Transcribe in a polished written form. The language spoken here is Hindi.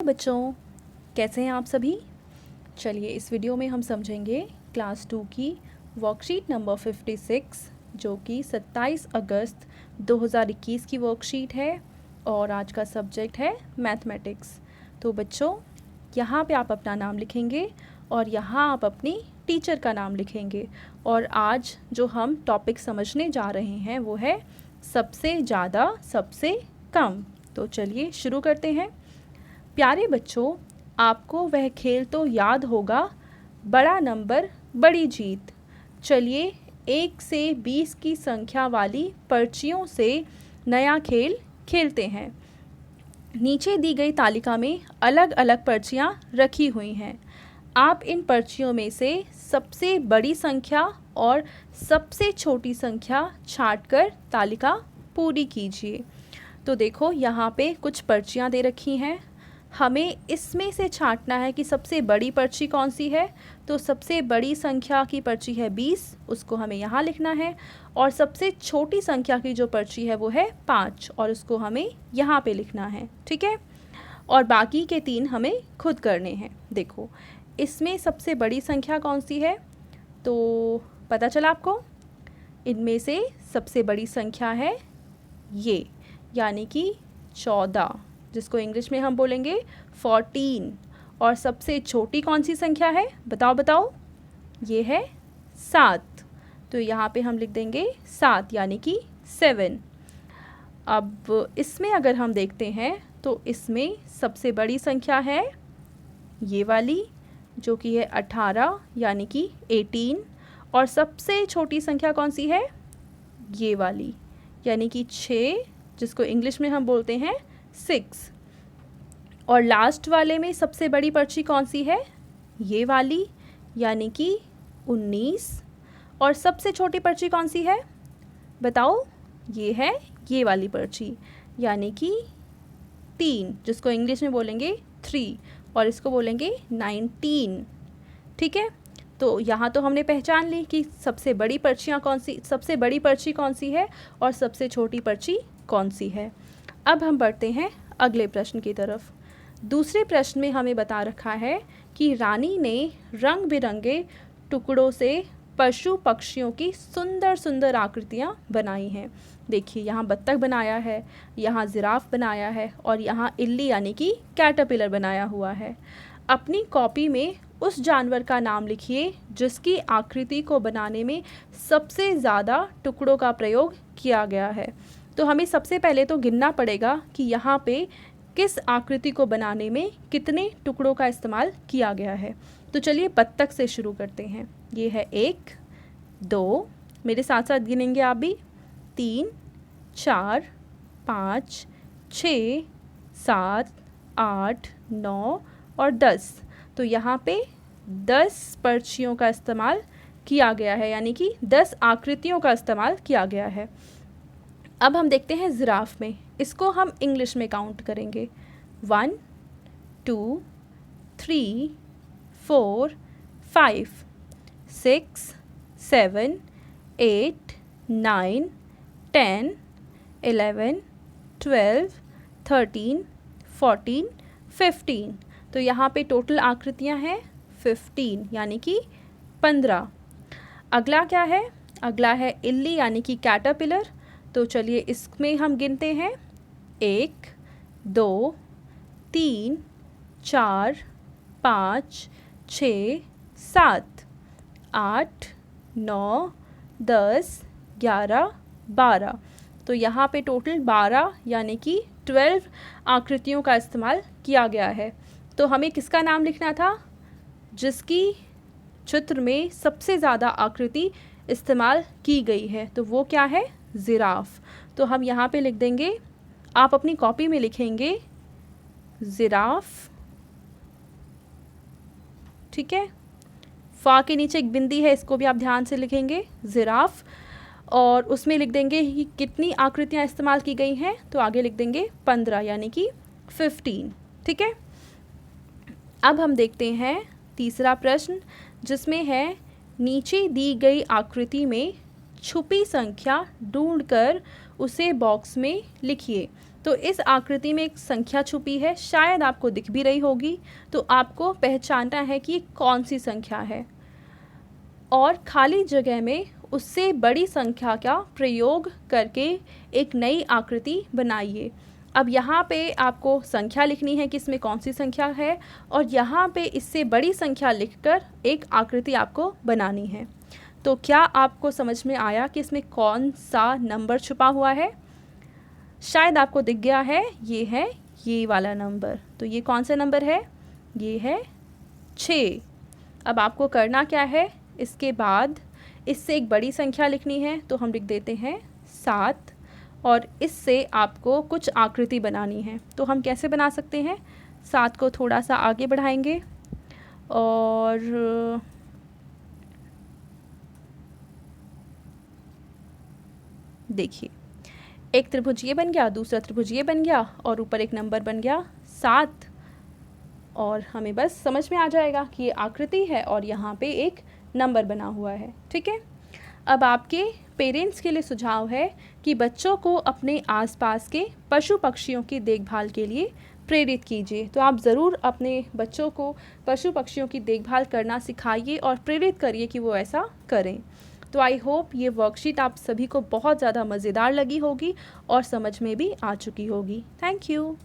बच्चों, कैसे हैं आप सभी। चलिए इस वीडियो में हम समझेंगे क्लास 2 की वर्कशीट नंबर 56 जो कि 27 अगस्त 2021 की वर्कशीट है और आज का सब्जेक्ट है मैथमेटिक्स। तो बच्चों, यहाँ पे आप अपना नाम लिखेंगे और यहाँ आप अपनी टीचर का नाम लिखेंगे। और आज जो हम टॉपिक समझने जा रहे हैं वो है सबसे ज़्यादा सबसे कम। तो चलिए शुरू करते हैं। प्यारे बच्चों, आपको वह खेल तो याद होगा, बड़ा नंबर बड़ी जीत। चलिए 1 से 20 की संख्या वाली पर्चियों से नया खेल खेलते हैं। नीचे दी गई तालिका में अलग अलग पर्चियाँ रखी हुई हैं। आप इन पर्चियों में से सबसे बड़ी संख्या और सबसे छोटी संख्या छांटकर तालिका पूरी कीजिए। तो देखो यहाँ पे कुछ पर्चियाँ दे रखी हैं, हमें इसमें से छांटना है कि सबसे बड़ी पर्ची कौन सी है। तो सबसे बड़ी संख्या की पर्ची है 20, उसको हमें यहाँ लिखना है। और सबसे छोटी संख्या की जो पर्ची है वो है 5 और उसको हमें यहाँ पे लिखना है, ठीक है। और बाकी के 3 हमें खुद करने हैं। देखो इसमें सबसे बड़ी संख्या कौन सी है, तो पता चला आपको। इनमें से सबसे बड़ी संख्या है ये, यानी कि 14, जिसको इंग्लिश में हम बोलेंगे 14। और सबसे छोटी कौन सी संख्या है, बताओ बताओ। ये है 7, तो यहाँ पे हम लिख देंगे 7 यानी कि 7। अब इसमें अगर हम देखते हैं तो इसमें सबसे बड़ी संख्या है ये वाली जो कि है 18 यानी कि 18। और सबसे छोटी संख्या कौन सी है, ये वाली यानी कि 6, जिसको इंग्लिश में हम बोलते हैं 6। और लास्ट वाले में सबसे बड़ी पर्ची कौन सी है, ये वाली यानी कि 19। और सबसे छोटी पर्ची कौन सी है, बताओ। ये है ये वाली पर्ची यानी कि 3, जिसको इंग्लिश में बोलेंगे 3 और इसको बोलेंगे 19, ठीक है। तो यहाँ तो हमने पहचान ली कि सबसे बड़ी पर्चियाँ कौन सी, सबसे बड़ी पर्ची कौन सी है और सबसे छोटी पर्ची कौन सी है। अब हम बढ़ते हैं अगले प्रश्न की तरफ। दूसरे प्रश्न में हमें बता रखा है कि रानी ने रंग बिरंगे टुकड़ों से पशु पक्षियों की सुंदर सुंदर आकृतियाँ बनाई हैं। देखिए यहाँ बत्तख बनाया है, यहाँ जिराफ बनाया है और यहाँ इल्ली यानी कि कैटरपिलर बनाया हुआ है। अपनी कॉपी में उस जानवर का नाम लिखिए जिसकी आकृति को बनाने में सबसे ज़्यादा टुकड़ों का प्रयोग किया गया है। तो हमें सबसे पहले तो गिनना पड़ेगा कि यहाँ पे किस आकृति को बनाने में कितने टुकड़ों का इस्तेमाल किया गया है। तो चलिए बत्तख से शुरू करते हैं। ये है 1, 2, मेरे साथ साथ गिनेंगे आप भी, 3, 4, 5, 6, 7, 8, 9 और 10। तो यहाँ पे 10 पर्चियों का इस्तेमाल किया गया है, यानी कि 10 आकृतियों का इस्तेमाल किया गया है। अब हम देखते हैं जिराफ में, इसको हम इंग्लिश में काउंट करेंगे। 1, 2, 3, 4, 5, 6, 7, 8, 9, 10, 11, 12, 13, 14, 15। तो यहाँ पे टोटल आकृतियाँ हैं 15 यानी कि 15। अगला क्या है, अगला है इल्ली यानी कि कैटरपिलर। तो चलिए इसमें हम गिनते हैं 1, 2, 3, 4, 5, 6, 7, 8, 9, 10, 11, 12। तो यहाँ पे टोटल 12 यानी कि 12 आकृतियों का इस्तेमाल किया गया है। तो हमें किसका नाम लिखना था, जिसकी चित्र में सबसे ज़्यादा आकृति इस्तेमाल की गई है, तो वो क्या है, जिराफ। तो हम यहाँ पे लिख देंगे, आप अपनी कॉपी में लिखेंगे जिराफ, ठीक है। फा के नीचे एक बिंदी है, इसको भी आप ध्यान से लिखेंगे, जिराफ। और उसमें लिख देंगे कि कितनी आकृतियाँ इस्तेमाल की गई हैं, तो आगे लिख देंगे 15 यानी कि 15, ठीक है। अब हम देखते हैं तीसरा प्रश्न, जिसमें है नीचे दी गई आकृति में छुपी संख्या ढूंढकर उसे बॉक्स में लिखिए। तो इस आकृति में एक संख्या छुपी है, शायद आपको दिख भी रही होगी, तो आपको पहचानना है कि कौन सी संख्या है और खाली जगह में उससे बड़ी संख्या का प्रयोग करके एक नई आकृति बनाइए। अब यहाँ पे आपको संख्या लिखनी है कि इसमें कौन सी संख्या है और यहाँ पे इससे बड़ी संख्या लिखकर एक आकृति आपको बनानी है। तो क्या आपको समझ में आया कि इसमें कौन सा नंबर छुपा हुआ है? शायद आपको दिख गया है, ये है ये वाला नंबर। तो ये कौन सा नंबर है? ये है 6। अब आपको करना क्या है, इसके बाद इससे एक बड़ी संख्या लिखनी है, तो हम लिख देते हैं 7 और इससे आपको कुछ आकृति बनानी है। तो हम कैसे बना सकते हैं? 7 को थोड़ा सा आगे बढ़ाएंगे और देखिए, एक त्रिभुज ये बन गया, दूसरा त्रिभुज ये बन गया और ऊपर एक नंबर बन गया 7। और हमें बस समझ में आ जाएगा कि ये आकृति है और यहाँ पे एक नंबर बना हुआ है। ठीक है, अब आपके पेरेंट्स के लिए सुझाव है कि बच्चों को अपने आसपास के पशु पक्षियों की देखभाल के लिए प्रेरित कीजिए। तो आप ज़रूर अपने बच्चों को पशु पक्षियों की देखभाल करना सिखाइए और प्रेरित करिए कि वो ऐसा करें। तो आई होप ये वर्कशीट आप सभी को बहुत ज़्यादा मज़ेदार लगी होगी और समझ में भी आ चुकी होगी। Thank you.